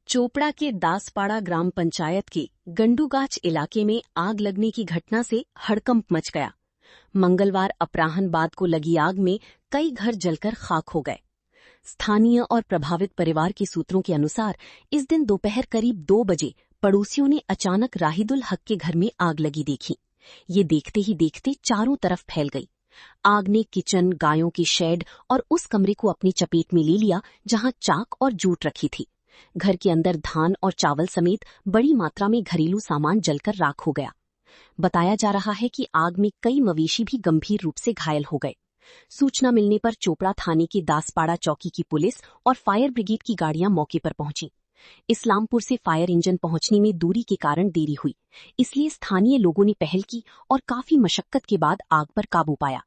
चोपड़ा के दासपाड़ा ग्राम पंचायत के गंडूगाछ इलाके में आग लगने की घटना से हड़कंप मच गया। मंगलवार अपराह्न बाद को लगी आग में कई घर जलकर खाक हो गए। स्थानीय और प्रभावित परिवार के सूत्रों के अनुसार इस दिन दोपहर करीब 2 बजे पड़ोसियों ने अचानक राहिदुल हक के घर में आग लगी देखी। ये देखते ही देखते चारों तरफ फैल गई। आग ने किचन, गायों की शेड और उस कमरे को अपनी चपेट में ले लिया जहां चाक और जूट रखी थी। घर के अंदर धान और चावल समेत बड़ी मात्रा में घरेलू सामान जलकर राख हो गया। बताया जा रहा है कि आग में कई मवेशी भी गंभीर रूप से घायल हो गए। सूचना मिलने पर चोपड़ा थाने की दासपाड़ा चौकी की पुलिस और फायर ब्रिगेड की गाड़ियां मौके पर पहुंची। इस्लामपुर से फायर इंजन पहुंचने में दूरी के कारण देरी हुई, इसलिए स्थानीय लोगों ने पहल की और काफी मशक्कत के बाद आग पर काबू पाया।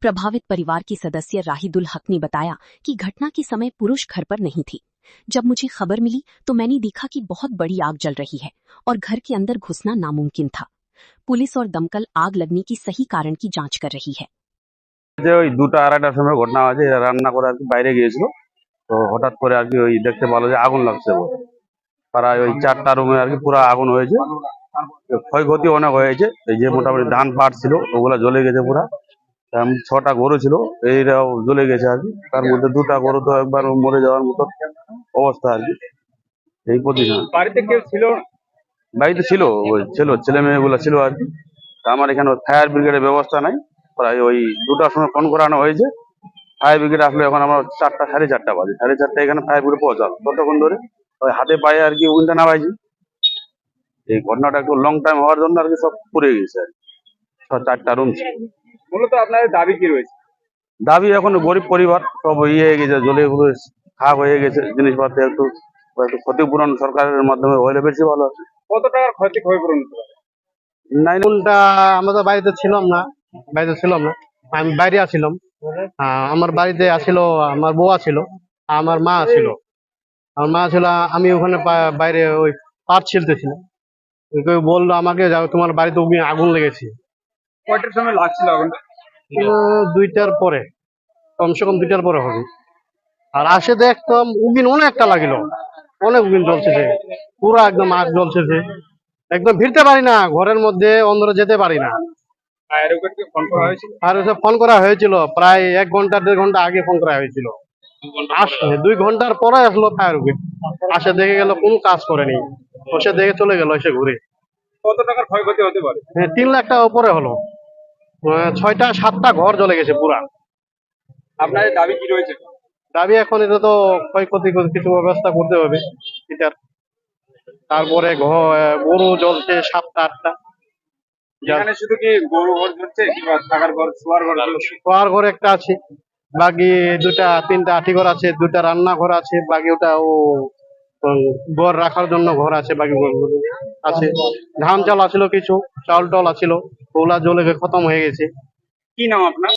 प्रभावित परिवार के सदस्य राहिदुल हक ने बताया कि घटना के समय पुरुष घर पर नहीं थी। जब मुझे खबर मिली तो मैंने देखा कि बहुत बड़ी आग जल रही है और घर के अंदर घुसना नामुमकिन था। पुलिस और दमकल आग लगने की सही कारण की जांच कर रही है। যে ওই 2টা আড়াইটার সময় ঘটনা আছে, এরা রান্না করে আর কি বাইরে গিয়েছিল। তো হঠাৎ করে আর কি ওই দেখতে পেলো যে আগুন লাগছে। প্রায় ওই 4টা রুমে আর কি পুরো আগুন হয়েছে। ক্ষয়ক্ষতি অনেক হয়েছে। এই যে মোটামুটি ধান পাট ছিল ওগুলা জ্বলে গেছে পুরা। 6টা গরু ছিল, এইটাও জ্বলে গেছে আর কি। তার মধ্যে 2টা গরু তো একবার মরে যাওয়ার মতো অবস্থা আর কি। এই প্রতিদিন বাড়িতে কেউ ছিল না? বাড়িতে ছিল, ওই ছেলে মেয়েগুলো ছিল আর কি। আমার এখানে ফায়ার ব্রিগেডের ব্যবস্থা নাই। প্রায় ওই 2টার সময় ফোন করানো হয়েছে। ফায়ার ব্রিগেড আসলে এখন আমার 4টা, 4:30 বাজে। 4:30 এখানে ফায়ার ব্রিগেড পৌঁছালো। ততক্ষণ ধরে ওই হাতে পায়ে আর কি উল্টা নামাইছি। এই ঘটনাটা একটু লং টাইম হওয়ার জন্য আর কি সব পুড়ে গেছে আর কি। 4টা রুম ছিল। মূলত আপনাদের দাবি কি রয়েছে? দাবি এখন গরিব পরিবার সব ইয়ে হয়ে গেছে, জ্বলে পুরো খারাপ হয়ে গেছে। জিনিসপত্র একটু ক্ষতিপূরণ সরকারের মাধ্যমে হলে বেশি ভালো আছে। কত টাকার ক্ষয়পূরণ হতে পারে? নাইনটা আমরা তো বাড়িতে ছিলাম না, আমি বাইরে আছিলাম। আমার বাড়িতে আসিল আমার বউ ছিল, আমার মা ছিল। আমি ওখানে বাইরে ওই পাট ছিলতেছিলাম। কেউ বললো আমাকে, যাও তোমার বাড়িতে আগুন লেগেছে। কয়টার সময় লাগছিল আগুনটা? 2টার পরে, কমসে কম 2টার পরে হবে। আর আসে দেখতাম উগিন অনেকটা লাগিল, অনেক উগিন জ্বলছে, পুরো একদম আগ জ্বলছে। একদম ভিড়তে পারি না, ঘরের মধ্যে অন্দরে যেতে পারি না। ফায়ার ব্রিগেডকে ফোন করা হয়েছিল? আর ফোন করা হয়েছিল প্রায় 1 ঘন্টা 1.5 ঘন্টা আগে ফোন করা হয়েছিল। 2 ঘন্টার পরে আসলো ফায়ার ব্রিগেড। আসে দেখে গেল কোনো কাজ করেনি, বসে দেখে চলে গেল এসে ঘুরে। কত টাকার ক্ষয়ক্ষতি হতে পারে? 3 লাখ টাকা উপরে হলো। 6টা 7টা ঘর জ্বলে গেছে পুরা। আপনাদের দাবি কি রয়েছে? দাবি এখন এটা তো ক্ষয়ক্ষতি কিছু ব্যবস্থা করতে হবে এটার। তারপরে গরু জ্বলছে 7টা 8টা। এখানে শুধু কি গরু ঘর জ্বলছে কিংবা থাকার ঘর, শোয়ার ঘর জ্বলছে? শোয়ার ঘর একটা আছে, বাকি 2টা 3টা আটি ঘর আছে, 2টা রান্না ঘর আছে, বাকি ওটা ঘর রাখার জন্য ঘর আছে, বাকি ঘরগুলো আছে। ধান চাল আছিল, কিছু চাউল টাল আছিল, ওগুলা জ্বলে খতম হয়ে গেছে। কি নাম আপনার?